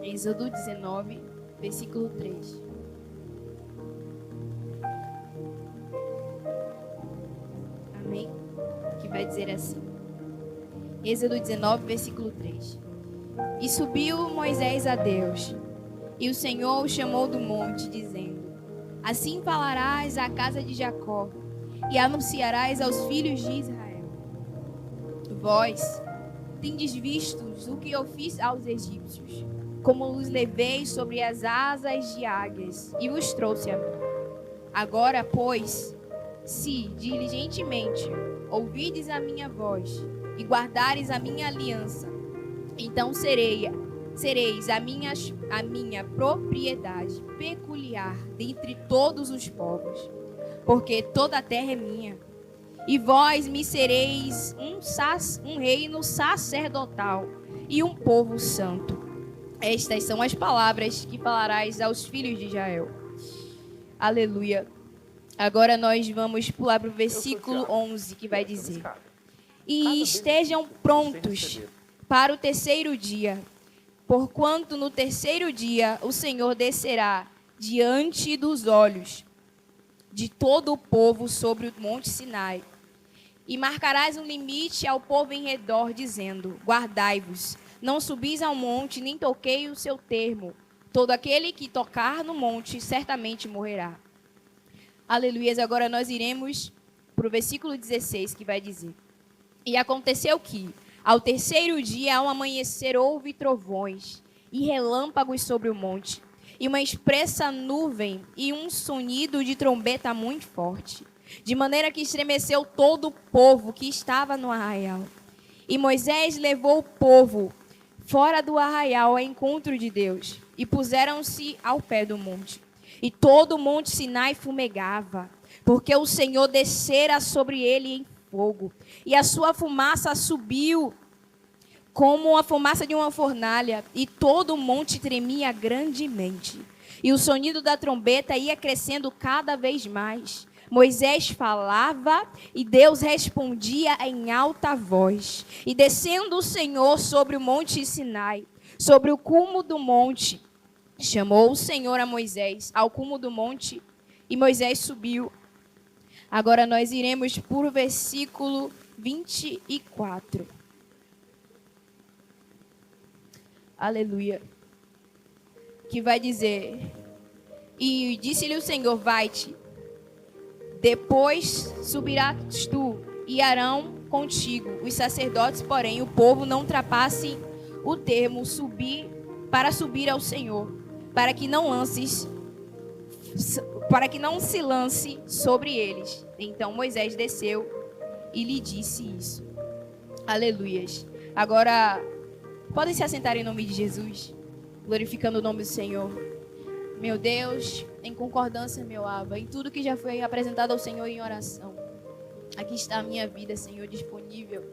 Êxodo 19, versículo 3. Amém? Que vai dizer assim. Êxodo 19, versículo 3. E subiu Moisés a Deus, e o Senhor o chamou do monte, dizendo: Assim falarás à casa de Jacó, e anunciarás aos filhos de Israel: Vós tendes visto o que eu fiz aos egípcios, como os levei sobre as asas de águias, e os trouxe a mim. Agora, pois, se diligentemente ouvides a minha voz, e guardares a minha aliança, então sereis a minha propriedade peculiar dentre todos os povos, porque toda a terra é minha. E vós me sereis um reino sacerdotal e um povo santo. Estas são as palavras que falarás aos filhos de Israel. Aleluia. Agora nós vamos pular para o versículo 11, que vai dizer: E estejam prontos para o terceiro dia, porquanto no terceiro dia o Senhor descerá diante dos olhos de todo o povo sobre o monte Sinai. E marcarás um limite ao povo em redor, dizendo: Guardai-vos, não subis ao monte, nem toquei o seu termo. Todo aquele que tocar no monte certamente morrerá. Aleluia. Agora nós iremos para o versículo 16, que vai dizer: E aconteceu que, ao terceiro dia, ao amanhecer, houve trovões e relâmpagos sobre o monte, e uma espessa nuvem e um sonido de trombeta muito forte, de maneira que estremeceu todo o povo que estava no arraial. E Moisés levou o povo fora do arraial ao encontro de Deus, e puseram-se ao pé do monte. E todo o monte Sinai fumegava, porque o Senhor descera sobre ele em fogo, e a sua fumaça subiu como a fumaça de uma fornalha, e todo o monte tremia grandemente. E o sonido da trombeta ia crescendo cada vez mais. Moisés falava e Deus respondia em alta voz. E descendo o Senhor sobre o monte Sinai, sobre o cume do monte, chamou o Senhor a Moisés ao cume do monte, e Moisés subiu. Agora nós iremos para o versículo 24. Aleluia. Que vai dizer: E disse-lhe o Senhor: Vai-te. Depois subirás tu e Arão contigo. Os sacerdotes, porém, o povo não ultrapasse o termo para subir ao Senhor, para que não se lance sobre eles. Então Moisés desceu e lhe disse isso. Aleluias. Agora, podem se assentar em nome de Jesus, glorificando o nome do Senhor. Meu Deus, em concordância, meu Abba, em tudo que já foi apresentado ao Senhor em oração, aqui está a minha vida, Senhor, disponível,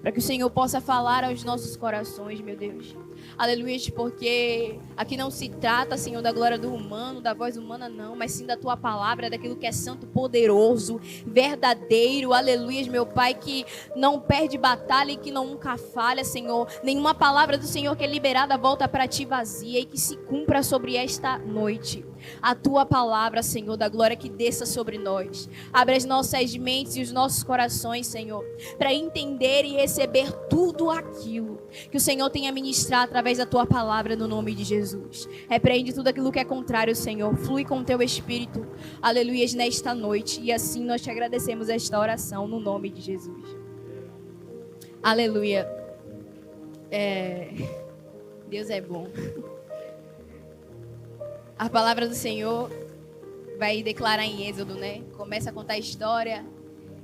para que o Senhor possa falar aos nossos corações, meu Deus. Aleluia, porque aqui não se trata, Senhor, da glória do humano, da voz humana, não, mas sim da Tua palavra, daquilo que é santo, poderoso, verdadeiro. Aleluia, meu Pai, que não perde batalha e que nunca falha, Senhor. Nenhuma palavra do Senhor que é liberada volta para Ti vazia, e que se cumpra sobre esta noite a Tua palavra, Senhor, da glória, que desça sobre nós. Abre as nossas mentes e os nossos corações, Senhor, para entender e receber tudo aquilo que o Senhor tem a ministrar através da Tua palavra, no nome de Jesus. Repreende tudo aquilo que é contrário, Senhor. Flui com o Teu Espírito, aleluia, nesta noite. E assim nós Te agradecemos esta oração, no nome de Jesus. Aleluia. Deus é bom. A palavra do Senhor vai declarar em Êxodo, né? Começa a contar a história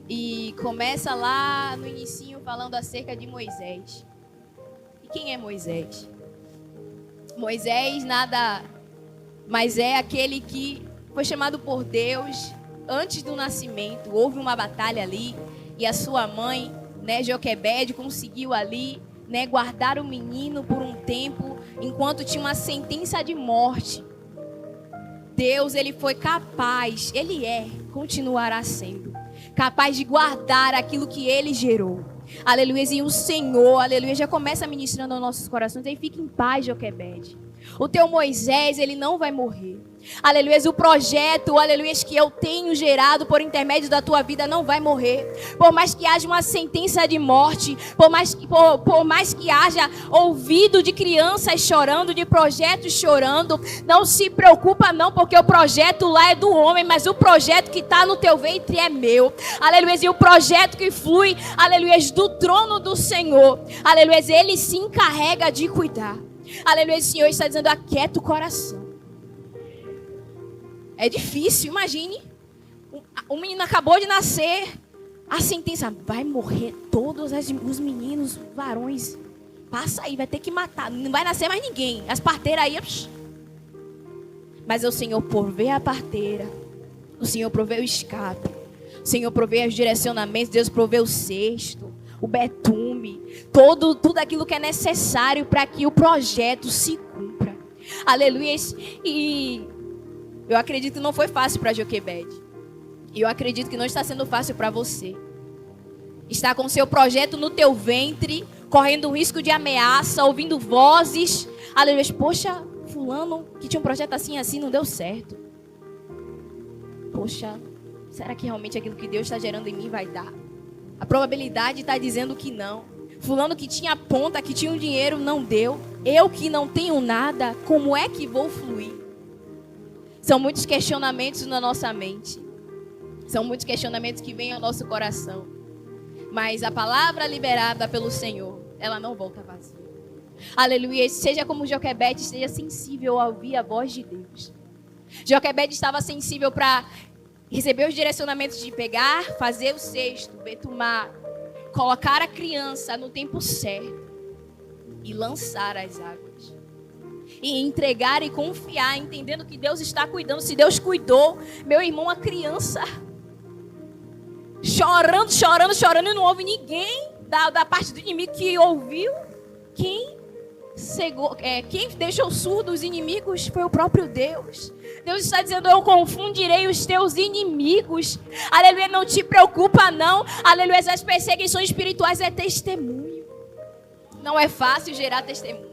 e começa lá no inicinho falando acerca de Moisés. E quem é Moisés? Moisés nada mais é aquele que foi chamado por Deus antes do nascimento. Houve uma batalha ali e a sua mãe, né, Joquebede, conseguiu ali, né, guardar o menino por um tempo enquanto tinha uma sentença de morte. Deus, ele foi capaz, ele continuará sendo capaz de guardar aquilo que ele gerou. Aleluia. E o Senhor, aleluia, já começa ministrando aos nossos corações. E fique em paz, Joquebede. O teu Moisés, ele não vai morrer. Aleluia, o projeto, aleluia, que eu tenho gerado por intermédio da tua vida não vai morrer. Por mais que haja uma sentença de morte, por mais que haja ouvido de crianças chorando, de projetos chorando, não se preocupa não, porque o projeto lá é do homem, mas o projeto que está no teu ventre é meu. Aleluia, e o projeto que flui, aleluia, do trono do Senhor, aleluia, ele se encarrega de cuidar. Aleluia, o Senhor está dizendo: aquieta o coração. É difícil, imagine. O menino acabou de nascer. A sentença: vai morrer todos os meninos varões. Passa aí, vai ter que matar. Não vai nascer mais ninguém. As parteiras aí. Mas o Senhor provê a parteira. O Senhor provê o escape. O Senhor provê os direcionamentos. Deus provê o cesto, o betume. Tudo aquilo que é necessário para que o projeto se cumpra. Aleluia. E eu acredito que não foi fácil para Joquebede. E eu acredito que não está sendo fácil para você. Está com o seu projeto no teu ventre, correndo um risco de ameaça, ouvindo vozes. Aleluia. Poxa, fulano que tinha um projeto assim, não deu certo. Poxa, será que realmente aquilo que Deus está gerando em mim vai dar? A probabilidade está dizendo que não. Fulano que tinha ponta, que tinha um dinheiro, não deu. Eu que não tenho nada, como é que vou fluir? São muitos questionamentos na nossa mente. São muitos questionamentos que vêm ao nosso coração. Mas a palavra liberada pelo Senhor, ela não volta vazia. Aleluia. Seja como Joquebede, esteja sensível a ouvir a voz de Deus. Joquebede estava sensível para receber os direcionamentos de pegar, fazer o cesto, betumar, colocar a criança no tempo certo e lançar as águas. E entregar e confiar, entendendo que Deus está cuidando. Se Deus cuidou, meu irmão, a criança chorando, e não houve ninguém da parte do inimigo que ouviu. Quem deixou surdo os inimigos foi o próprio Deus. Deus está dizendo: eu confundirei os teus inimigos. Aleluia, não te preocupa não. Aleluia, as perseguições espirituais é testemunho. Não é fácil gerar testemunho.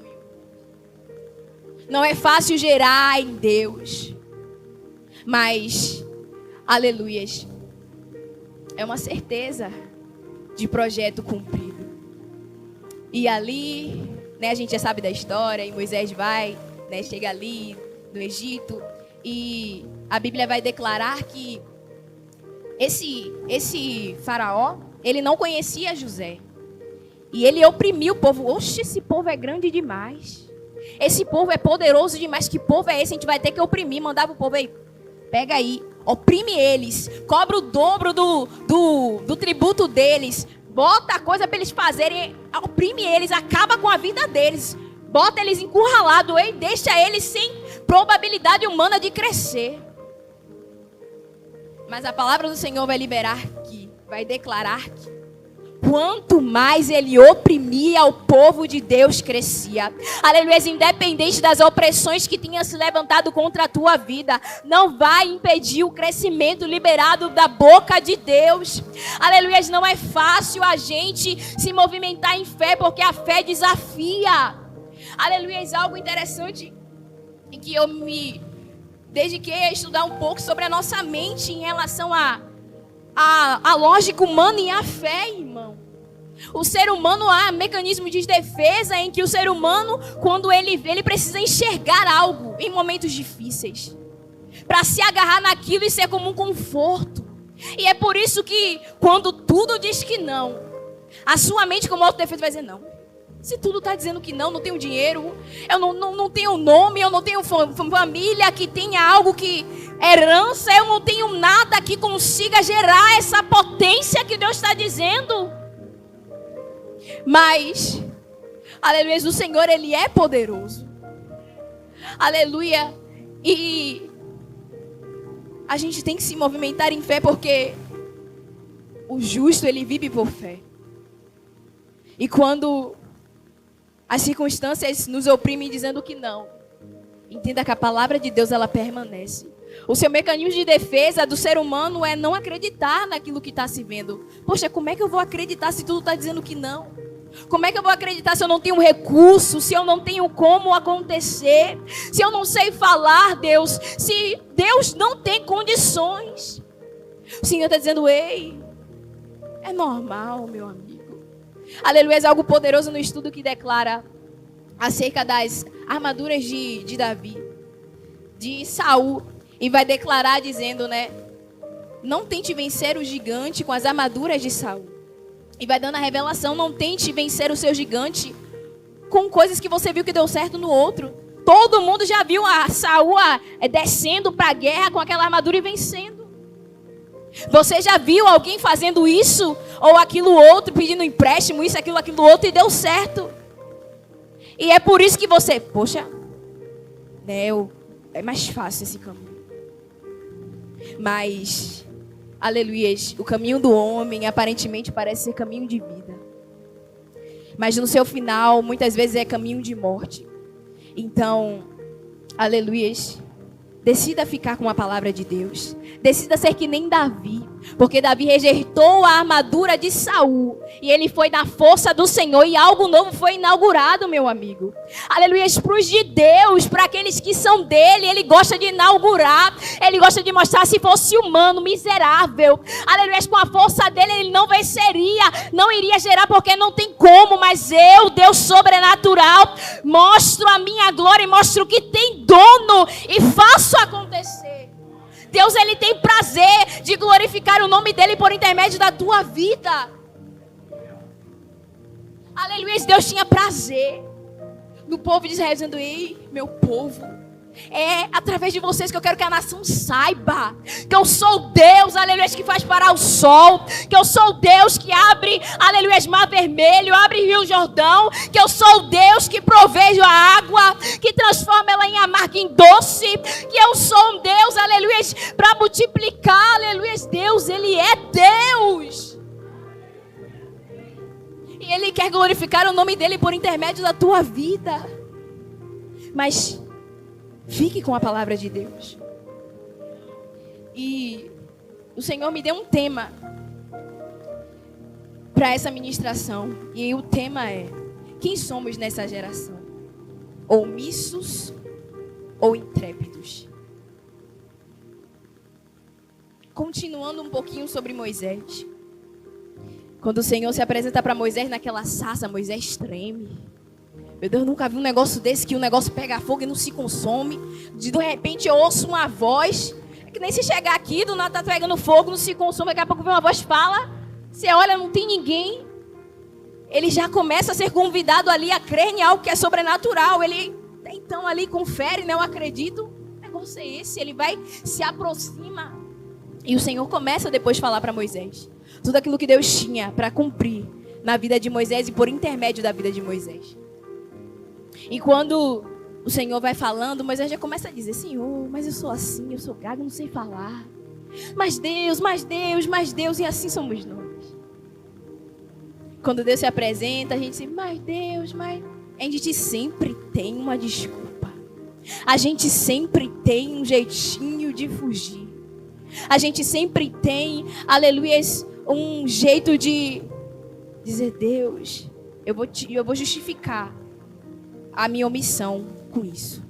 Não é fácil gerar em Deus. Mas, aleluias, é uma certeza de projeto cumprido. E ali, né, a gente já sabe da história, e Moisés vai, né, chega ali no Egito, e a Bíblia vai declarar que esse faraó, ele não conhecia José. E ele oprimiu o povo. Oxe, esse povo é grande demais. Esse povo é poderoso demais. Que povo é esse? A gente vai ter que oprimir. Mandava o povo aí, pega aí, oprime eles, cobra o dobro do tributo deles, bota a coisa para eles fazerem, oprime eles, acaba com a vida deles, bota eles encurralados e deixa eles sem probabilidade humana de crescer. Mas a palavra do Senhor vai liberar que, vai declarar que quanto mais ele oprimia, o povo de Deus crescia. Aleluia, independente das opressões que tenham se levantado contra a tua vida, não vai impedir o crescimento liberado da boca de Deus. Aleluia, não é fácil a gente se movimentar em fé, porque a fé desafia. Aleluia, algo interessante em que eu me dediquei a estudar um pouco sobre a nossa mente em relação a lógica humana e a fé, irmão. O ser humano há mecanismo de defesa em que o ser humano, quando ele precisa enxergar algo em momentos difíceis, para se agarrar naquilo e ser como um conforto. E é por isso que quando tudo diz que não, a sua mente como autodefesa vai dizer não. Se tudo está dizendo que não tenho dinheiro, eu não tenho nome, eu não tenho família que tenha algo que herança, eu não tenho nada que consiga gerar essa potência que Deus está dizendo. Mas, aleluia, o Senhor, Ele é poderoso. Aleluia. E a gente tem que se movimentar em fé, porque o justo, ele vive por fé. E quando as circunstâncias nos oprimem dizendo que não, entenda que a palavra de Deus, ela permanece. O seu mecanismo de defesa do ser humano é não acreditar naquilo que está se vendo. Poxa, como é que eu vou acreditar se tudo está dizendo que não? Como é que eu vou acreditar se eu não tenho recurso, se eu não tenho como acontecer, se eu não sei falar, Deus, se Deus não tem condições? O Senhor está dizendo, ei, é normal, meu amigo. Aleluia, é algo poderoso no estudo que declara acerca das armaduras de Davi, de Saul, e vai declarar dizendo, né, não tente vencer o gigante com as armaduras de Saul. E vai dando a revelação, não tente vencer o seu gigante com coisas que você viu que deu certo no outro. Todo mundo já viu a Saul descendo para a guerra com aquela armadura e vencendo. Você já viu alguém fazendo isso ou aquilo outro, pedindo empréstimo, isso, aquilo outro, e deu certo? E é por isso que você, poxa, né, é mais fácil esse caminho. Mas, aleluia, o caminho do homem aparentemente parece ser caminho de vida. Mas no seu final, muitas vezes é caminho de morte. Então, aleluia, decida ficar com a palavra de Deus. Decida ser que nem Davi. Porque Davi rejeitou a armadura de Saul. E ele foi na força do Senhor. E algo novo foi inaugurado, meu amigo. Aleluia, para os de Deus, para aqueles que são dele. Ele gosta de inaugurar. Ele gosta de mostrar, se fosse humano, miserável. Aleluia, com a força dele ele não venceria. Não iria gerar porque não tem como. Mas eu, Deus sobrenatural, mostro a minha glória e mostro que tem dono. E faço acontecer. Deus, ele tem prazer de glorificar o nome dele por intermédio da tua vida. Aleluia, Deus tinha prazer no povo de Israel, dizendo, ei, meu povo, é através de vocês que eu quero que a nação saiba que eu sou Deus, aleluia, que faz parar o sol, que eu sou Deus que abre, aleluia, mar vermelho, abre rio Jordão, que eu sou Deus que provejo a água, que transforma ela em amarga em doce, que eu sou um Deus, aleluia, para multiplicar, aleluia, Deus, ele é Deus. E ele quer glorificar o nome dele por intermédio da tua vida. Mas fique com a palavra de Deus. E o Senhor me deu um tema para essa ministração. E o tema é: quem somos nessa geração? Omissos ou intrépidos? Continuando um pouquinho sobre Moisés. Quando o Senhor se apresenta para Moisés naquela sarça, Moisés treme. Meu Deus, eu nunca vi um negócio desse, que o negócio pega fogo e não se consome. De repente eu ouço uma voz, é que nem se chegar aqui, do nada tá pegando fogo, não se consome, daqui a pouco vem uma voz, fala, você olha, não tem ninguém. Ele já começa a ser convidado ali a crer em algo que é sobrenatural. Ele, então, ali confere, né? Eu acredito, que negócio é esse? Ele vai, se aproxima. E o Senhor começa depois a falar para Moisés tudo aquilo que Deus tinha para cumprir na vida de Moisés e por intermédio da vida de Moisés. E quando o Senhor vai falando, Moisés já começa a dizer, Senhor, mas eu sou assim, eu sou gago, não sei falar. Mas Deus, e assim somos nós. Quando Deus se apresenta, a gente diz, mas Deus, mas... A gente sempre tem uma desculpa. A gente sempre tem um jeitinho de fugir. A gente sempre tem, aleluia, um jeito de dizer, Deus, eu vou justificar a minha omissão com isso.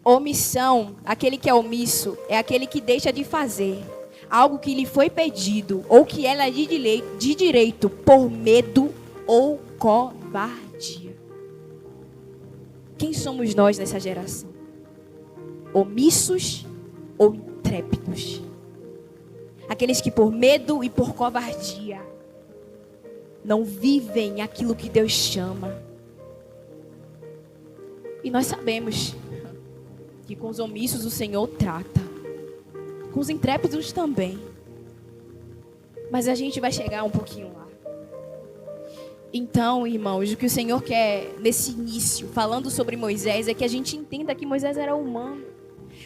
Omissão, aquele que é omisso, é aquele que deixa de fazer algo que lhe foi pedido ou que ela é de direito por medo ou covardia. Quem somos nós nessa geração? Omissos ou intrépidos? Aqueles que por medo e por covardia não vivem aquilo que Deus chama. E nós sabemos que com os omissos o Senhor trata. Com os intrépidos também. Mas a gente vai chegar um pouquinho lá. Então, irmãos, o que o Senhor quer nesse início, falando sobre Moisés, é que a gente entenda que Moisés era humano.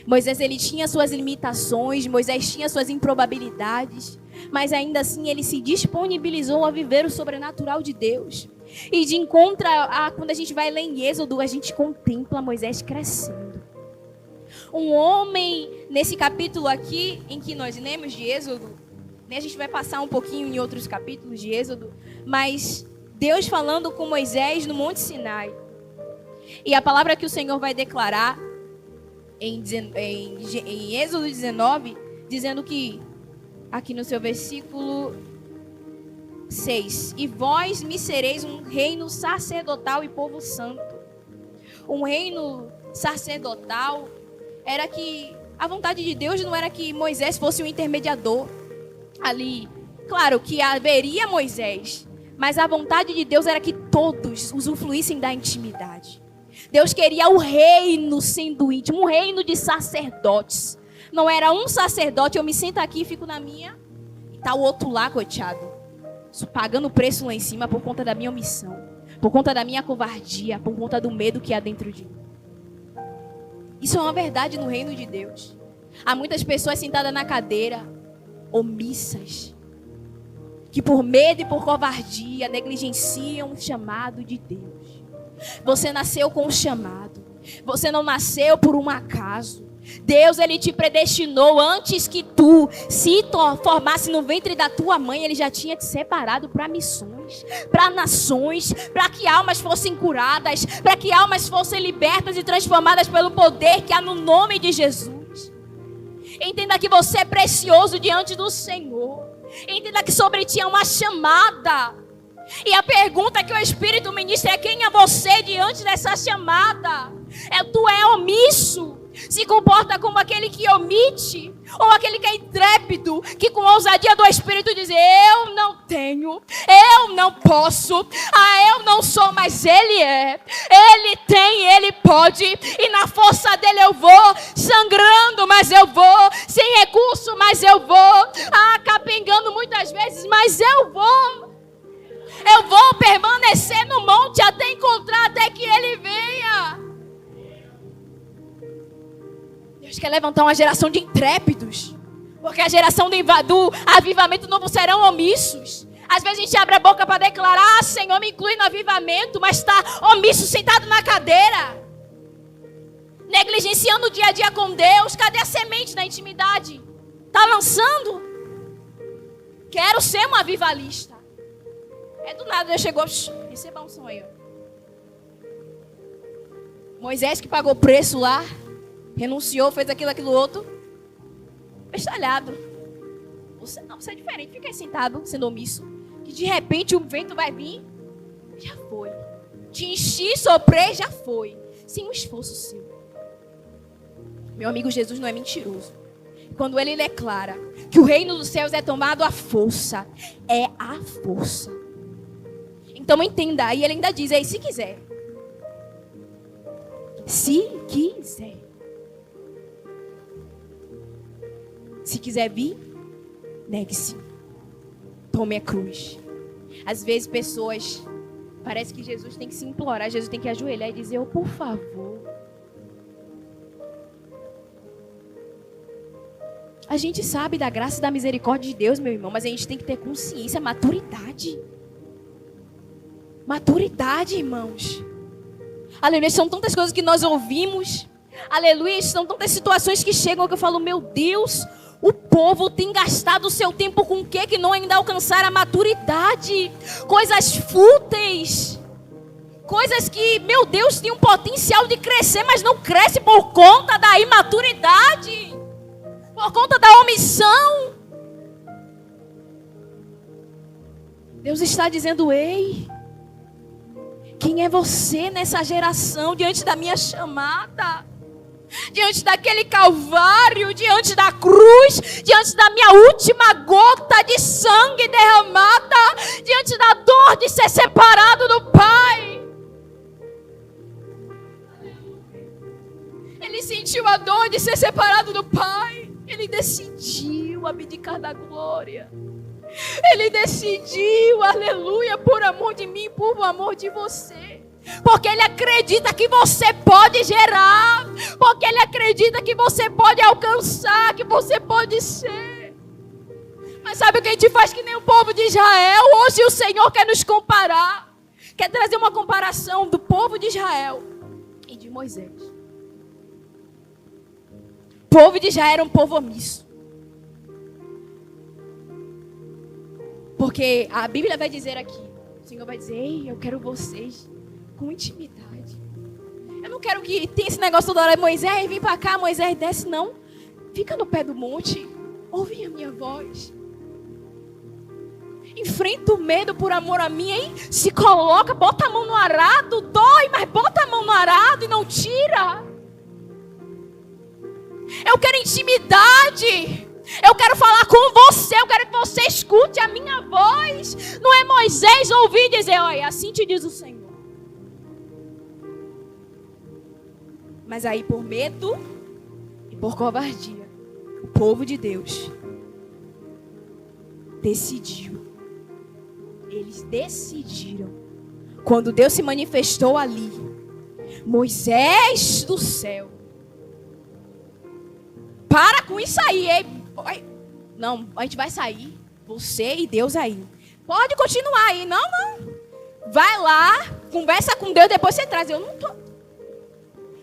Moisés, ele tinha suas limitações, Moisés tinha suas improbabilidades, mas ainda assim ele se disponibilizou a viver o sobrenatural de Deus. E de encontro quando a gente vai ler em Êxodo, a gente contempla Moisés crescendo. Um homem, nesse capítulo aqui, em que nós lemos de Êxodo, A gente vai passar um pouquinho em outros capítulos de Êxodo, mas Deus falando com Moisés no Monte Sinai. E a palavra que o Senhor vai declarar em Êxodo 19, dizendo que, aqui no seu versículo 6, e vós me sereis um reino sacerdotal e povo santo. Um reino sacerdotal era que a vontade de Deus não era que Moisés fosse o intermediador ali. Claro que haveria Moisés, mas a vontade de Deus era que todos usufruíssem da intimidade. Deus queria o reino sendo íntimo, um reino de sacerdotes. Não era um sacerdote, eu me sento aqui e fico na minha, e tá o outro lá, coitado, pagando o preço lá em cima por conta da minha omissão, por conta da minha covardia, por conta do medo que há dentro de mim. Isso é uma verdade no reino de Deus. Há muitas pessoas sentadas na cadeira, omissas, que por medo e por covardia negligenciam o chamado de Deus. Você nasceu com um chamado. Você não nasceu por um acaso. Deus, Ele te predestinou antes que tu se formasse no ventre da tua mãe. Ele já tinha te separado para missões, para nações, para que almas fossem curadas, para que almas fossem libertas e transformadas pelo poder que há no nome de Jesus. Entenda que você é precioso diante do Senhor. Entenda que sobre ti é uma chamada. E a pergunta que o Espírito ministra é: quem é você diante dessa chamada? Tu é omisso? Se comporta como aquele que omite? Ou aquele que é intrépido, que com ousadia do Espírito diz: eu não tenho, eu não posso, eu não sou, mas Ele é. Ele tem, Ele pode, e na força dEle eu vou, sangrando, mas eu vou, sem recurso, mas eu vou, capengando muitas vezes, mas eu vou. Eu vou permanecer no monte até encontrar, até que Ele venha. Deus quer levantar uma geração de intrépidos, porque a geração do avivamento não serão omissos. Às vezes a gente abre a boca para declarar: Senhor, me inclui no avivamento, mas está omisso, sentado na cadeira, negligenciando o dia a dia com Deus. Cadê a semente da intimidade? Está lançando? Quero ser um avivalista. Do nada Deus chegou, receba um som aí. Moisés, que pagou preço lá, renunciou, fez aquilo outro, bestalhado. Você é diferente, fica aí sentado, sendo omisso, que de repente o vento vai vir, já foi. Te enchi, soprei, já foi. Sem um esforço seu. Meu amigo, Jesus não é mentiroso. Quando Ele declara que o reino dos céus é tomado à força, é a força. Então entenda, aí Ele ainda diz: aí, se quiser. Se quiser. Se quiser vir, negue-se. Tome a cruz. Às vezes pessoas, parece que Jesus tem que se implorar, Jesus tem que ajoelhar e dizer: por favor. A gente sabe da graça e da misericórdia de Deus, meu irmão, mas a gente tem que ter consciência, maturidade. Maturidade, irmãos. Aleluia, são tantas coisas que nós ouvimos. Aleluia, são tantas situações que chegam que eu falo: meu Deus, o povo tem gastado o seu tempo com o quê? Que não ainda alcançar a maturidade. Coisas fúteis. Coisas que, meu Deus, tem um potencial de crescer, mas não cresce por conta da imaturidade. Por conta da omissão. Deus está dizendo: ei, quem é você nessa geração, diante da minha chamada? Diante daquele calvário, diante da cruz, diante da minha última gota de sangue derramada, diante da dor de ser separado do Pai. Ele sentiu a dor de ser separado do Pai. Ele decidiu abdicar da glória. Ele decidiu, aleluia, por amor de mim, por amor de você. Porque Ele acredita que você pode gerar. Porque Ele acredita que você pode alcançar, que você pode ser. Mas sabe o que a gente faz que nem o povo de Israel? Hoje o Senhor quer nos comparar. Quer trazer uma comparação do povo de Israel e de Moisés. O povo de Israel era um povo omisso. Porque a Bíblia vai dizer aqui, o Senhor vai dizer, ei, eu quero vocês com intimidade. Eu não quero que tenha esse negócio toda hora, Moisés, vem pra cá, Moisés, desce, não. Fica no pé do monte, ouve a minha voz. Enfrenta o medo por amor a mim, hein? Se coloca, bota a mão no arado, dói, mas bota a mão no arado e não tira. Eu quero intimidade. Eu quero falar com você. Eu quero que você escute a minha voz. Não é Moisés ouvir e dizer, olha, assim te diz o Senhor. Mas aí por medo e por covardia, o povo de Deus decidiu. Eles decidiram. Quando Deus se manifestou ali, Moisés do céu, para com isso aí, hein? Não, a gente vai sair, você e Deus aí. Pode continuar aí, não. Vai lá, conversa com Deus, depois você traz. Eu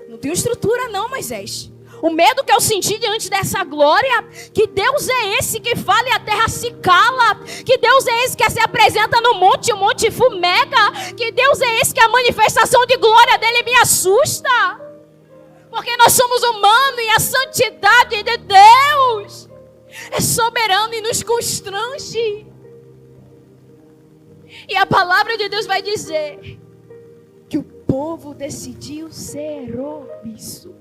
não tenho estrutura não, Moisés. O medo que eu senti diante dessa glória, que Deus é esse que fala e a terra se cala, que Deus é esse que se apresenta no monte, o monte fumega, que Deus é esse que a manifestação de glória dele me assusta, porque nós somos humanos e a santidade de Deus é soberana e nos constrange. E a palavra de Deus vai dizer que o povo decidiu ser omisso.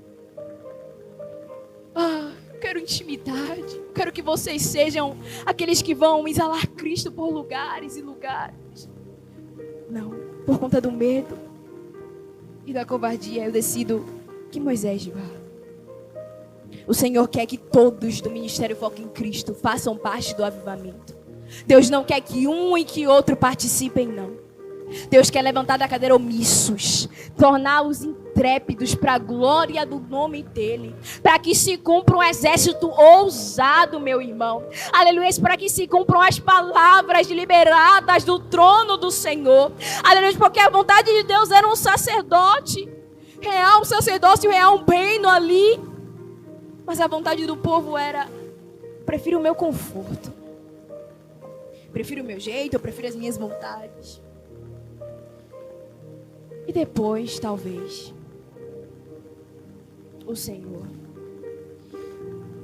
Eu quero intimidade. Eu quero que vocês sejam aqueles que vão exalar Cristo por lugares e lugares. Não, por conta do medo e da covardia, eu decido que Moisés vá. O Senhor quer que todos do Ministério Foco em Cristo façam parte do avivamento. Deus não quer que um e que outro participem, não. Deus quer levantar da cadeira omissos, torná-los intrépidos para a glória do nome dEle, para que se cumpra um exército ousado, meu irmão. Aleluia, para que se cumpram as palavras liberadas do trono do Senhor. Aleluia, porque a vontade de Deus era um sacerdote real, um sacerdócio real, um reino ali. Mas a vontade do povo era, prefiro o meu conforto, prefiro o meu jeito, eu prefiro as minhas vontades. E depois, talvez, o Senhor.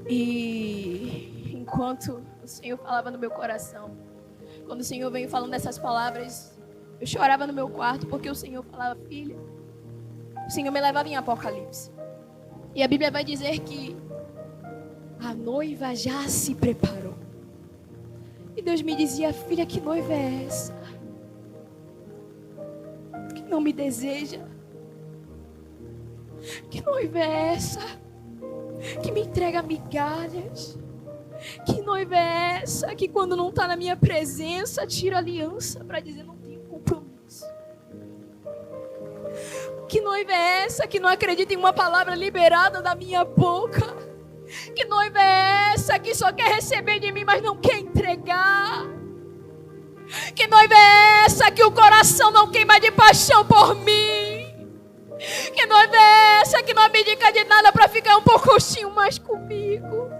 E enquanto o Senhor falava no meu coração, quando o Senhor veio falando dessas palavras, eu chorava no meu quarto, porque o Senhor falava, filha, o Senhor me levava em Apocalipse. E a Bíblia vai dizer que a noiva já se preparou. E Deus me dizia, filha, que noiva é essa? Não me deseja. Que noiva é essa que me entrega migalhas? Que noiva é essa que quando não está na minha presença tira aliança para dizer não tenho compromisso? Que noiva é essa que não acredita em uma palavra liberada da minha boca? Que noiva é essa que só quer receber de mim, mas não quer entregar? Que noiva é essa que o coração não queima de paixão por mim? Que noiva é essa que não abdica de nada para ficar um pouquinho mais comigo?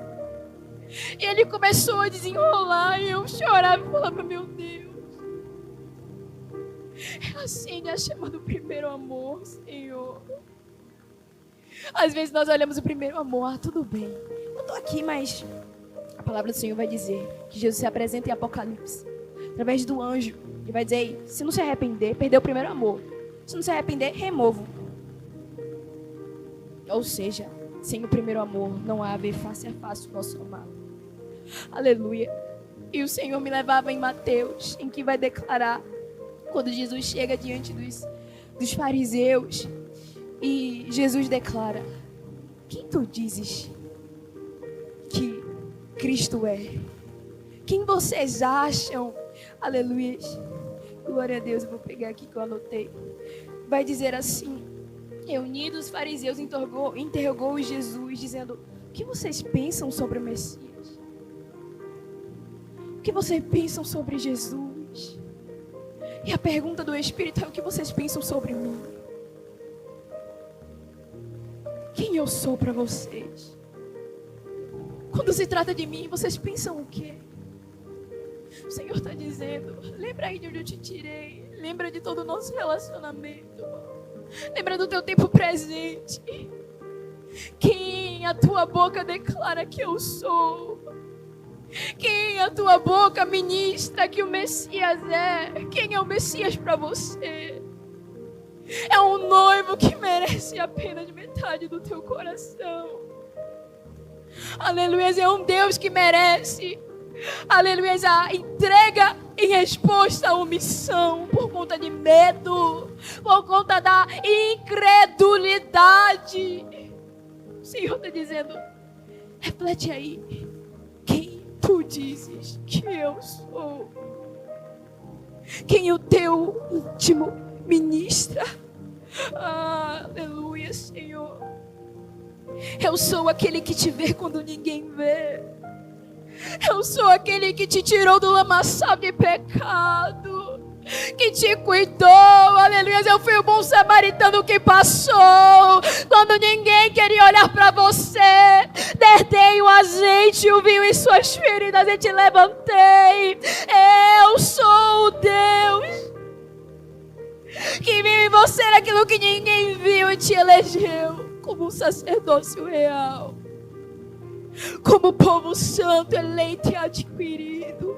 E ele começou a desenrolar e eu chorava e falava, meu Deus, acende a chama do primeiro amor, Senhor. Às vezes nós olhamos o primeiro amor, tudo bem, eu estou aqui, mas a palavra do Senhor vai dizer que Jesus se apresenta em Apocalipse através do anjo, e vai dizer, se não se arrepender, perdeu o primeiro amor. Se não se arrepender, removo. Ou seja, sem o primeiro amor, não há a ver face a face o nosso amado. Aleluia. E o Senhor me levava em Mateus, em que vai declarar, quando Jesus chega diante dos fariseus, e Jesus declara, quem tu dizes que Cristo é? Quem vocês acham? Aleluia. Glória a Deus, eu vou pegar aqui que eu anotei. Vai dizer assim, reunidos os fariseus interrogou Jesus, dizendo, o que vocês pensam sobre o Messias? O que vocês pensam sobre Jesus? E a pergunta do Espírito é, o que vocês pensam sobre mim? Quem eu sou para vocês? Quando se trata de mim, vocês pensam o quê? O Senhor está dizendo: lembra aí de onde eu te tirei. Lembra de todo o nosso relacionamento. Lembra do teu tempo presente. Quem a tua boca declara que eu sou? Quem a tua boca ministra que o Messias é? Quem é o Messias para você? É um noivo que merece apenas metade do teu coração. Aleluia, é um Deus que merece, aleluia, a entrega em resposta à omissão por conta de medo, por conta da incredulidade. O Senhor está dizendo: reflete aí, quem tu dizes que eu sou? Quem o teu íntimo ministra? Aleluia, Senhor. Eu sou aquele que te vê quando ninguém vê. Eu sou aquele que te tirou do lamaçal de pecado, que te cuidou, aleluia. Eu fui o bom samaritano que passou quando ninguém queria olhar para você. Derrei o azeite e o vinho em suas feridas e te levantei. Eu sou o Deus que viu em você aquilo que ninguém viu e te elegeu como um sacerdócio real, como povo santo, eleito e adquirido.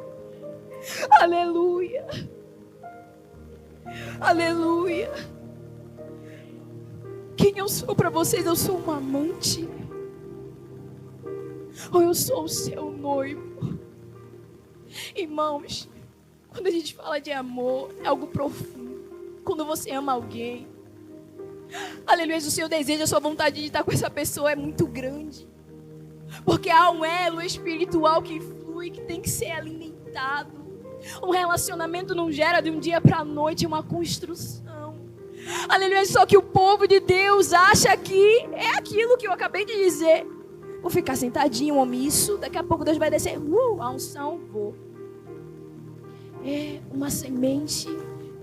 Aleluia. Aleluia. Quem eu sou para vocês? Eu sou uma amante? Ou eu sou o seu noivo? Irmãos, quando a gente fala de amor, é algo profundo. Quando você ama alguém, aleluia, o seu desejo, a sua vontade de estar com essa pessoa é muito grande. Porque há um elo espiritual que flui, que tem que ser alimentado. Um relacionamento não gera de um dia para a noite, é uma construção. Aleluia, só que o povo de Deus acha que é aquilo que eu acabei de dizer. Vou ficar sentadinho, omisso, daqui a pouco Deus vai descer, a unção, vou. É uma semente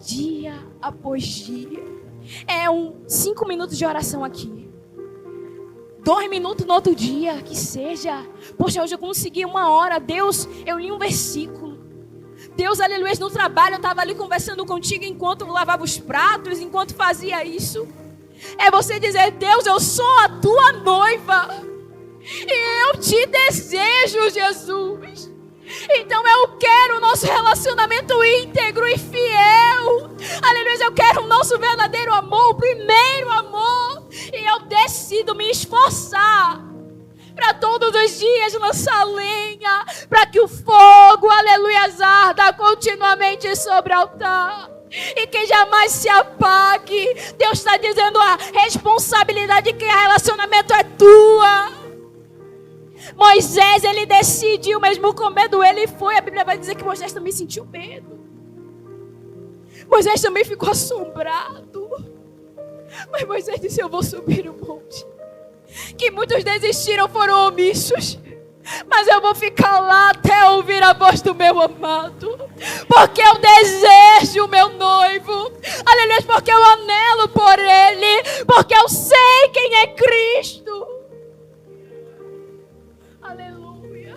dia após dia. É 5 minutos de oração aqui, 2 minutos no outro dia, que seja. Poxa, hoje eu consegui 1 hora. Deus, eu li um versículo. Deus, aleluia, no trabalho eu estava ali conversando contigo enquanto lavava os pratos, enquanto fazia isso. É você dizer: Deus, eu sou a tua noiva e eu te desejo, Jesus. Então eu quero o nosso relacionamento íntegro e fiel. Aleluia, eu quero o nosso verdadeiro amor, o primeiro amor. E eu decido me esforçar para todos os dias lançar lenha, para que o fogo, aleluia, arda continuamente sobre o altar e que jamais se apague. Deus está dizendo: a responsabilidade de criar relacionamento é tua. Moisés, ele decidiu, mesmo com medo, ele foi. A Bíblia vai dizer que Moisés também sentiu medo. Moisés também ficou assombrado. Mas Moisés disse: eu vou subir o monte. Que muitos desistiram, foram omissos. Mas eu vou ficar lá até ouvir a voz do meu amado. Porque eu desejo o meu noivo. Aleluia, porque eu anelo por ele. Porque eu sei quem é Cristo. Aleluia.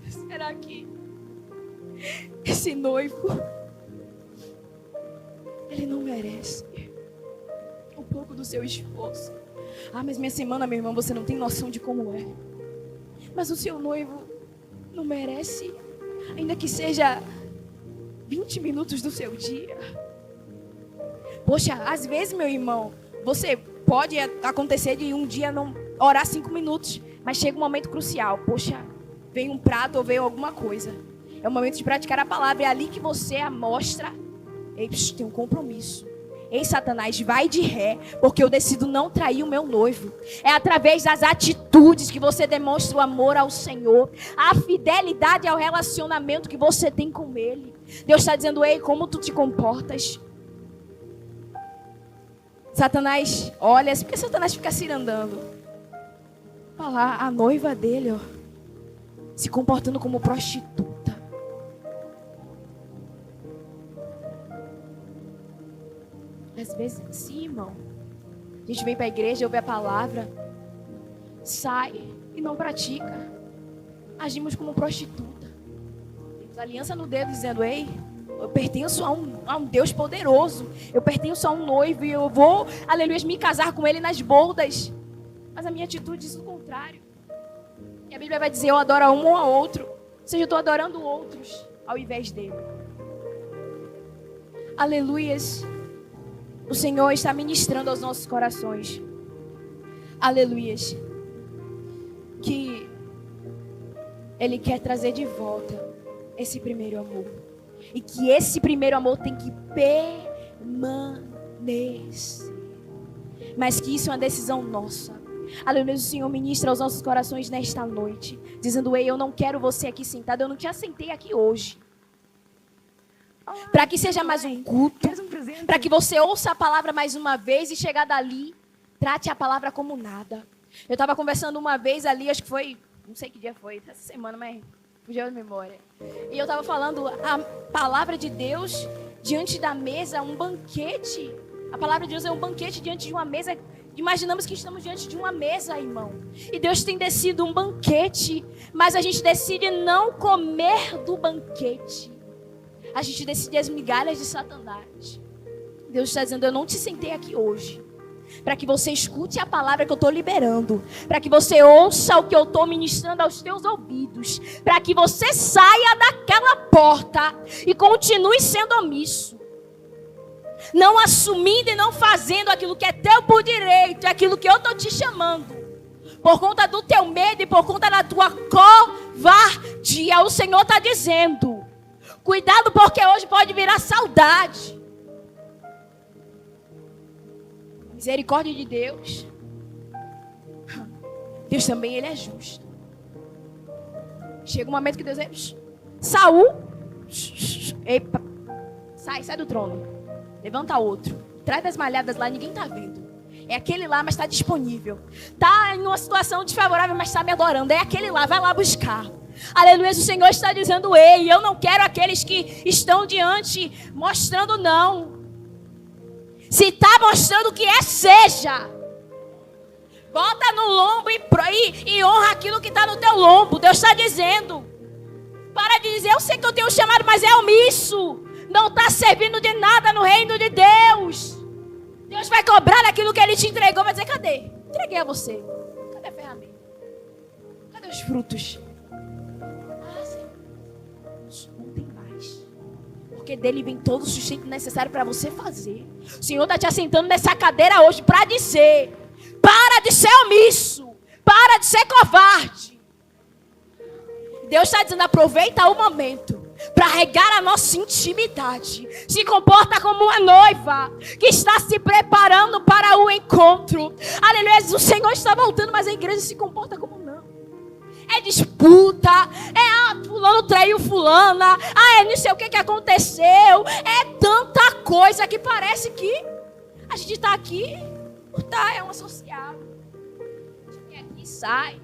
Será que esse noivo, ele não merece um pouco do seu esforço? Mas minha semana, meu irmão, você não tem noção de como é. Mas o seu noivo não merece, ainda que seja 20 minutos do seu dia. Poxa, às vezes, meu irmão, você pode acontecer de um dia não orar 5 minutos, mas chega um momento crucial. Poxa, vem um prato ou veio alguma coisa. É o momento de praticar a palavra. É ali que você mostra: ei, tem um compromisso. Ei, Satanás, vai de ré, porque eu decido não trair o meu noivo. É através das atitudes que você demonstra o amor ao Senhor, a fidelidade ao relacionamento que você tem com Ele. Deus está dizendo: ei, como tu te comportas? Satanás, olha, por que Satanás fica cirandando? Olha lá, a noiva dele, ó, se comportando como prostituta. Às vezes, sim, irmão. A gente vem para a igreja, ouve a palavra, sai e não pratica. Agimos como prostituta. Temos aliança no dedo dizendo: ei, eu pertenço a um Deus poderoso. Eu pertenço a um noivo e eu vou, aleluia, me casar com ele nas bodas. Mas a minha atitude diz o contrário. E a Bíblia vai dizer: eu adoro a um ou a outro. Ou seja, eu estou adorando outros ao invés dele. Aleluias. O Senhor está ministrando aos nossos corações. Aleluias. Que Ele quer trazer de volta esse primeiro amor. E que esse primeiro amor tem que permanecer. Mas que isso é uma decisão nossa. Aleluia, o Senhor ministra aos nossos corações nesta noite, dizendo: ei, eu não quero você aqui sentado, eu não te assentei aqui hoje para que seja mais um culto, para que você ouça a palavra mais uma vez e chegar dali, trate a palavra como nada. Eu estava conversando uma vez ali, acho que foi, não sei que dia foi, essa semana, mas fugiu da memória. E eu estava falando a palavra de Deus diante da mesa, um banquete. A palavra de Deus é um banquete diante de uma mesa. Imaginamos que estamos diante de uma mesa, irmão. E Deus tem descido um banquete, mas a gente decide não comer do banquete. A gente decide as migalhas de Satanás. Deus está dizendo: eu não te sentei aqui hoje para que você escute a palavra que eu estou liberando, para que você ouça o que eu estou ministrando aos teus ouvidos, para que você saia daquela porta e continue sendo omisso, não assumindo e não fazendo aquilo que é teu por direito, é aquilo que eu estou te chamando, por conta do teu medo e por conta da tua covardia. O Senhor está dizendo: cuidado, porque hoje pode virar saudade. Misericórdia de Deus. Deus também, Ele é justo. Chega um momento que Deus é: Saul, epa, sai do trono. Levanta outro. Traz das malhadas lá, ninguém está vendo. É aquele lá, mas está disponível. Está em uma situação desfavorável, mas está me adorando. É aquele lá, vai lá buscar. Aleluia, o Senhor está dizendo: ei, eu não quero aqueles que estão diante mostrando não. Se está mostrando o que é, seja. Bota no lombo e honra aquilo que está no teu lombo. Deus está dizendo. Para de dizer: eu sei que eu tenho chamado, mas é omisso. Não está servindo de nada no reino de Deus. Deus vai cobrar aquilo que Ele te entregou. Vai dizer: cadê? Entreguei a você. Cadê a ferramenta? Cadê os frutos? Não tem mais. Porque dele vem todo o sustento necessário para você fazer. O Senhor está te assentando nessa cadeira hoje para dizer: para de ser omisso. Para de ser covarde. Deus está dizendo: aproveita o momento para regar a nossa intimidade. Se comporta como uma noiva que está se preparando para o encontro. Aleluia, o Senhor está voltando, mas a igreja se comporta como não. É disputa, fulano traiu fulana, não sei o que aconteceu. É tanta coisa que parece que a gente está aqui, é uma social. A gente vem aqui, sai,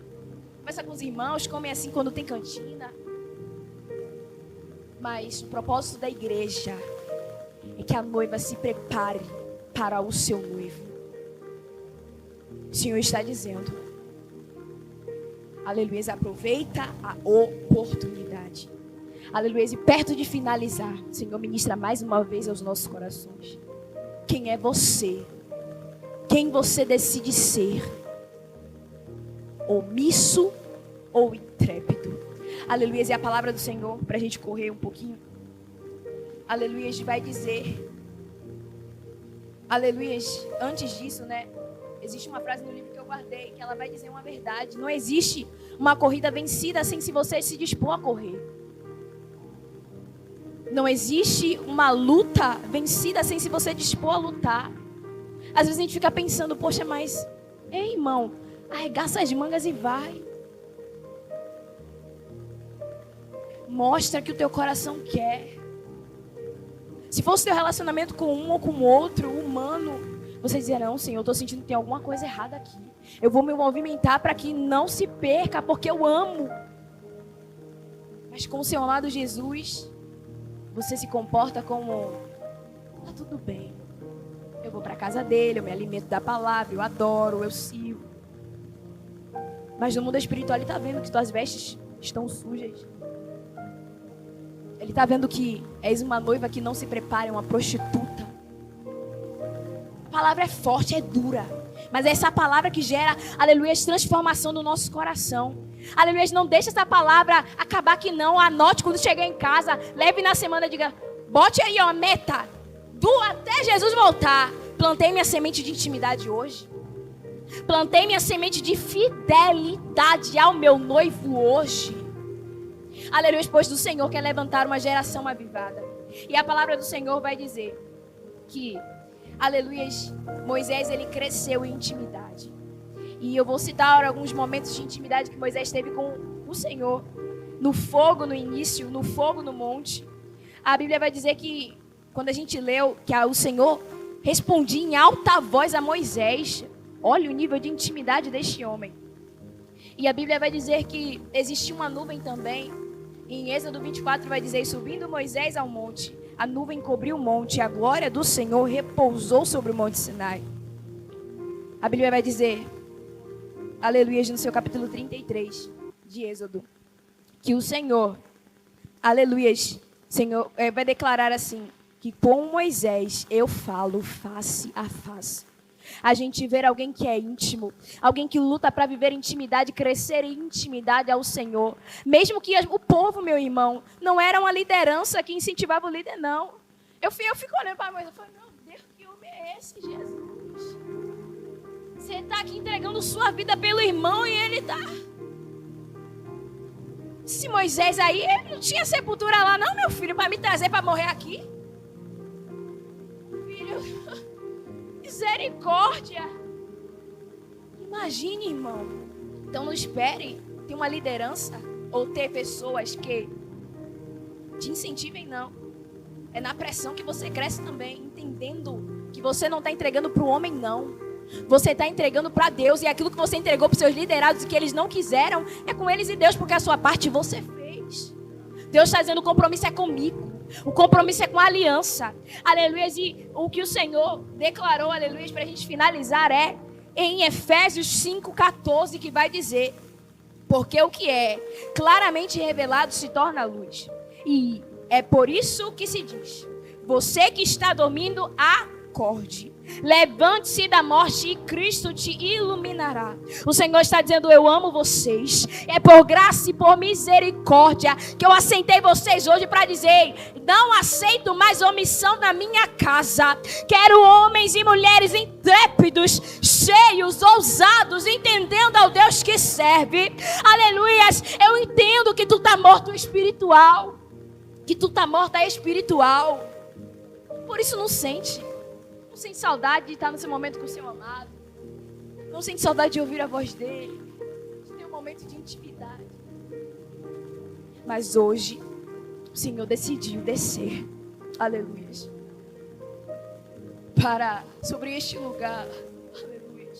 conversa com os irmãos, come assim quando tem cantina. Mas o propósito da igreja é que a noiva se prepare para o seu noivo. O Senhor está dizendo: aleluia, aproveita a oportunidade. Aleluia, e perto de finalizar, o Senhor ministra mais uma vez aos nossos corações. Quem é você? Quem você decide ser? Omisso ou intrépido? Aleluia, e a palavra do Senhor, para a gente correr um pouquinho. Aleluia, vai dizer. Aleluia, antes disso, né? Existe uma frase no livro que eu guardei, que ela vai dizer uma verdade. Não existe uma corrida vencida sem se você se dispor a correr. Não existe uma luta vencida sem se você dispor a lutar. Às vezes a gente fica pensando: poxa, mas, ei, irmão, arregaça as mangas e vai. Mostra que o teu coração quer. Se fosse teu relacionamento com um ou com outro humano, você dizia: não, Senhor, eu estou sentindo que tem alguma coisa errada aqui. Eu vou me movimentar para que não se perca, porque eu amo. Mas com o seu amado Jesus, você se comporta como: tá tudo bem. Eu vou para a casa dele, eu me alimento da palavra, eu adoro, eu sirvo. Mas no mundo espiritual ele está vendo que tuas vestes estão sujas. Ele está vendo que és uma noiva que não se prepara, é uma prostituta. A palavra é forte, é dura. Mas é essa palavra que gera, aleluia, transformação no nosso coração. Aleluia, não deixa essa palavra acabar aqui não. Anote quando chegar em casa, leve na semana e diga, bote aí uma meta. Até Jesus voltar. Plantei minha semente de intimidade hoje. Plantei minha semente de fidelidade ao meu noivo hoje. Aleluia, pois do Senhor quer levantar uma geração avivada. E a palavra do Senhor vai dizer que, aleluia, Moisés ele cresceu em intimidade. E eu vou citar alguns momentos de intimidade que Moisés teve com o Senhor. No fogo no início, no fogo no monte. A Bíblia vai dizer que, quando a gente leu, que o Senhor respondia em alta voz a Moisés. Olha o nível de intimidade deste homem. E a Bíblia vai dizer que existia uma nuvem também. Em Êxodo 24 vai dizer, subindo Moisés ao monte, a nuvem cobriu o monte e a glória do Senhor repousou sobre o monte Sinai. A Bíblia vai dizer, aleluia, no seu capítulo 33 de Êxodo, que o Senhor, aleluia, Senhor, vai declarar assim, que com Moisés eu falo face a face. A gente vê alguém que é íntimo, alguém que luta para viver intimidade, crescer em intimidade ao Senhor. Mesmo que o povo, meu irmão, não era uma liderança que incentivava o líder, não. Eu fico olhando para Moisés e falo, meu Deus, que homem é esse, Jesus? Você está aqui entregando sua vida pelo irmão e ele está... Se Moisés aí, ele não tinha sepultura lá, não, meu filho, para me trazer para morrer aqui. Filho... Misericórdia. Imagine, irmão. Então não espere ter uma liderança ou ter pessoas que te incentivem, não. É na pressão que você cresce também, entendendo que você não está entregando para o homem, não. Você está entregando para Deus, e aquilo que você entregou para os seus liderados e que eles não quiseram, é com eles e Deus, porque a sua parte você fez. Deus está dizendo, o compromisso é comigo. O compromisso é com a aliança. Aleluia. E o que o Senhor declarou, aleluia, para a gente finalizar é em Efésios 5,14, que vai dizer, porque o que é claramente revelado se torna luz. E é por isso que se diz, você que está dormindo, acorde. Levante-se da morte e Cristo te iluminará. O Senhor está dizendo, eu amo vocês. É por graça e por misericórdia que eu aceitei vocês hoje para dizer, não aceito mais omissão na minha casa. Quero homens e mulheres intrépidos, cheios, ousados, entendendo ao Deus que serve. Aleluias. Eu entendo que tu está morto espiritual. Que tu está morta espiritual. Por isso não sente. Não sente saudade de estar nesse momento com o seu amado. Não sente saudade de ouvir a voz dele. De ter um momento de intimidade. Mas hoje, o Senhor decidiu descer. Aleluia. Sobre este lugar. Aleluia.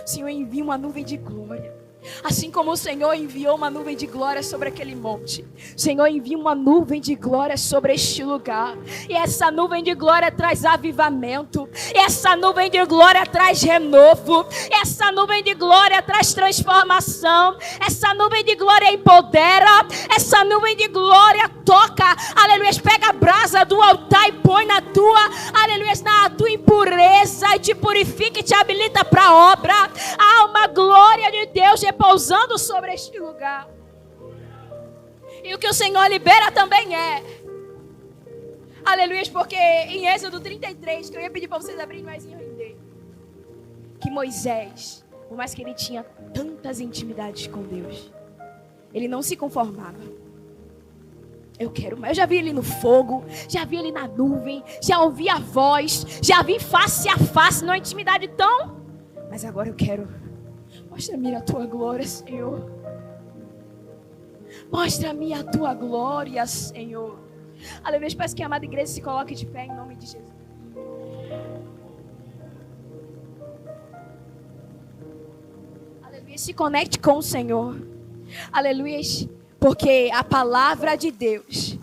O Senhor envia uma nuvem de glória. Assim como o Senhor enviou uma nuvem de glória sobre aquele monte, o Senhor envia uma nuvem de glória sobre este lugar. E essa nuvem de glória traz avivamento. E essa nuvem de glória traz renovo. E essa nuvem de glória traz transformação. Essa nuvem de glória empodera. Essa nuvem de glória toca. Aleluia. Pega a brasa do altar e põe na tua, aleluia, na tua impureza e te purifica e te habilita para a obra. Há uma glória de Deus repousando sobre este lugar. E o que o Senhor libera também é, aleluia, porque em Êxodo 33, que eu ia pedir para vocês abrirem mais em render, que Moisés, por mais que ele tinha tantas intimidades com Deus, ele não se conformava. Eu quero mais. Eu já vi ele no fogo, já vi ele na nuvem, já ouvi a voz, já vi face a face, numa intimidade tão... Mas agora eu quero. Mostra-me a tua glória, Senhor. Mostra-me a tua glória, Senhor. Aleluia. Peço que a amada igreja se coloque de pé em nome de Jesus. Aleluia. Se conecte com o Senhor. Aleluia. Porque a palavra de Deus,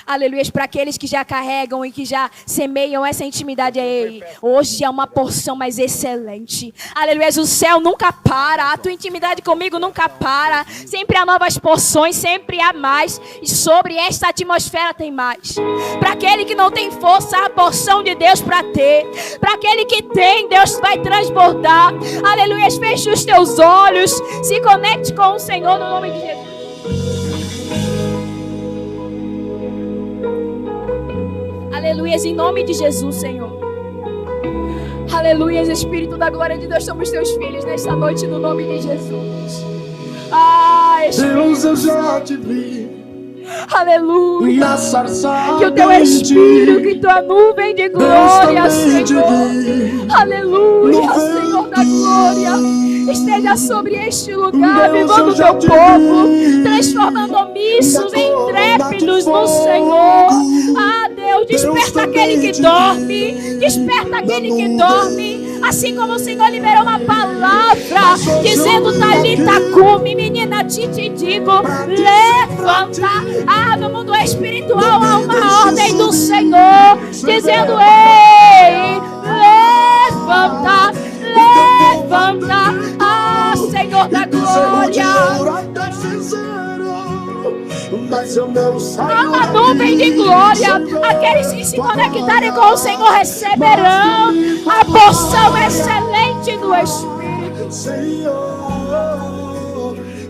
Aleluia, para aqueles que já carregam e que já semeiam essa intimidade a Ele. Hoje é uma porção mais excelente. Aleluia, o céu nunca para, a tua intimidade comigo nunca para. Sempre há novas porções, sempre há mais. E sobre esta atmosfera tem mais. Para aquele que não tem força, a porção de Deus para ter. Para aquele que tem, Deus vai transbordar. Aleluia, feche os teus olhos, se conecte com o Senhor no nome de Jesus. Aleluias, em nome de Jesus, Senhor. Aleluias, Espírito da glória de Deus, somos teus filhos nesta noite, no nome de Jesus. Deus, eu já te vi. Aleluia. Na sarça que o teu Espírito, que tua nuvem de glória, Senhor. Aleluia, Senhor da glória, esteja sobre este lugar, vivando o teu povo, transformando omissos em intrépidos no Senhor. Deus, desperta aquele que dorme, desperta aquele que dorme. Assim como o Senhor liberou uma palavra dizendo: Talita cumi, menina, te digo, levanta. No mundo espiritual há uma ordem do Senhor dizendo: ei, levanta, levanta. Senhor da glória, há uma nuvem de glória. Aqueles que se conectarem com o Senhor receberão a porção excelente do Espírito. Senhor,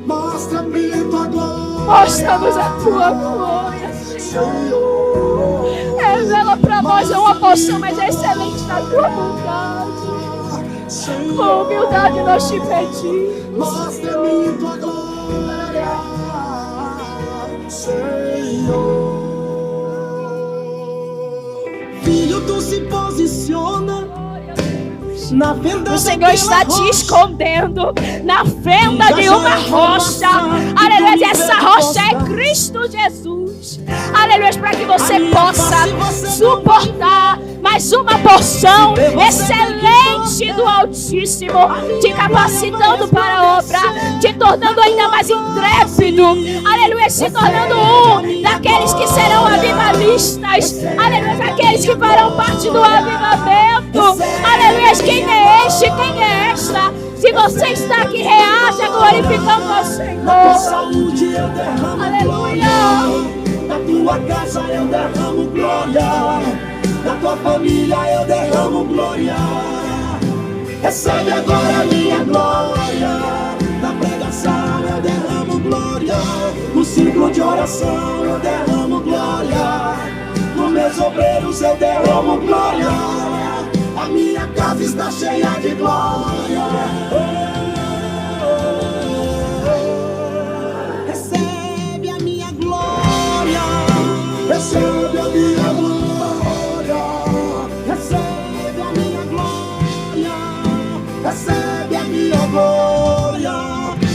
mostra-me tua glória. Mostra-nos a tua glória, Senhor. Revela para nós uma porção mais excelente da tua vontade. Com humildade nós te pedimos. Mostra-me tua glória, Senhor. Filho, tu se posiciona na fenda. O Senhor está te escondendo na fenda de uma rocha. Aleluia, essa rocha é Cristo Jesus. Aleluia, para que você possa suportar mais uma porção excelente do Altíssimo, te capacitando para a obra, te tornando ainda mais intrépido. Aleluia, se tornando um daqueles que serão avivalistas. Aleluia, aqueles que farão parte do avivamento. Aleluia, quem é este? Quem é esta? Se você está aqui, reaja glorificando ao Senhor. Saúde eu derramo. Aleluia. Da tua casa eu derramo glória. Da tua família eu derramo glória. Recebe agora a minha glória. Na pregação eu derramo glória. No ciclo de oração eu derramo glória. Nos meus obreiros eu derramo glória. A minha casa está cheia de glória. Recebe a minha glória. Recebe a minha glória. Recebe a minha glória. Recebe a minha glória.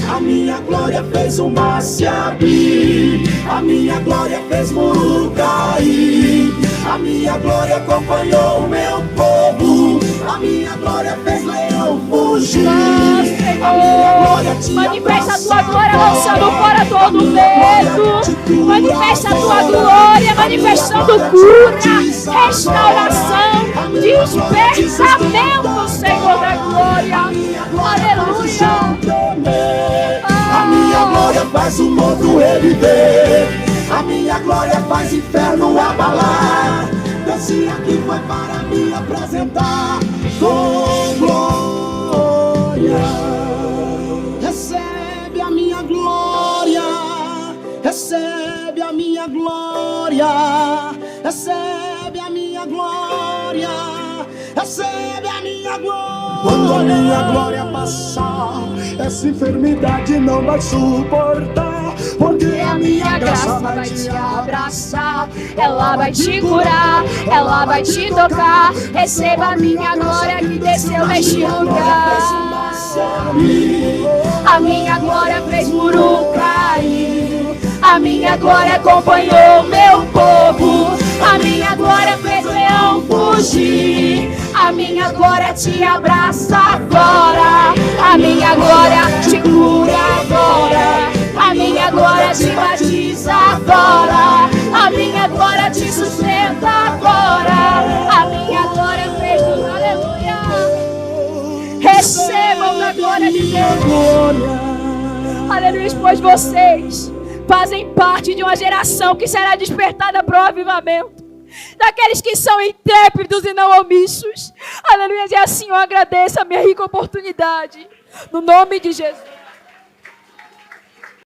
A minha glória fez o mar se abrir. A minha glória fez muro cair. A minha glória acompanhou o meu povo. A minha glória fez leão fugir. A minha glória te manifesta a tua glória, lançando fora todo medo. Manifesta a tua glória, manifestando cura, restauração, despertamento, Senhor da glória. Aleluia. A minha glória faz o mundo reviver. A minha glória faz inferno abalar. Desci aqui foi para me apresentar com glória. Recebe a minha glória. Recebe a minha glória. Recebe a minha glória. Recebe a minha glória. Quando a minha glória passar, essa enfermidade não vai suportar. Porque a minha graça vai te abraçar, ela vai te curar, ela vai te tocar. Receba a minha glória que desceu neste lugar. A minha glória fez muro cair. A minha glória acompanhou meu povo. A minha glória fez leão fugir. A minha glória te abraça agora. A minha glória te cura agora. A minha glória te batiza agora. A minha glória te sustenta agora. A minha glória fez tudo. Aleluia. Recebam da glória de Deus. Aleluia, pois vocês fazem parte de uma geração que será despertada para o avivamento. Daqueles que são intrépidos e não omissos. Aleluia, e assim eu agradeço a minha rica oportunidade. No nome de Jesus.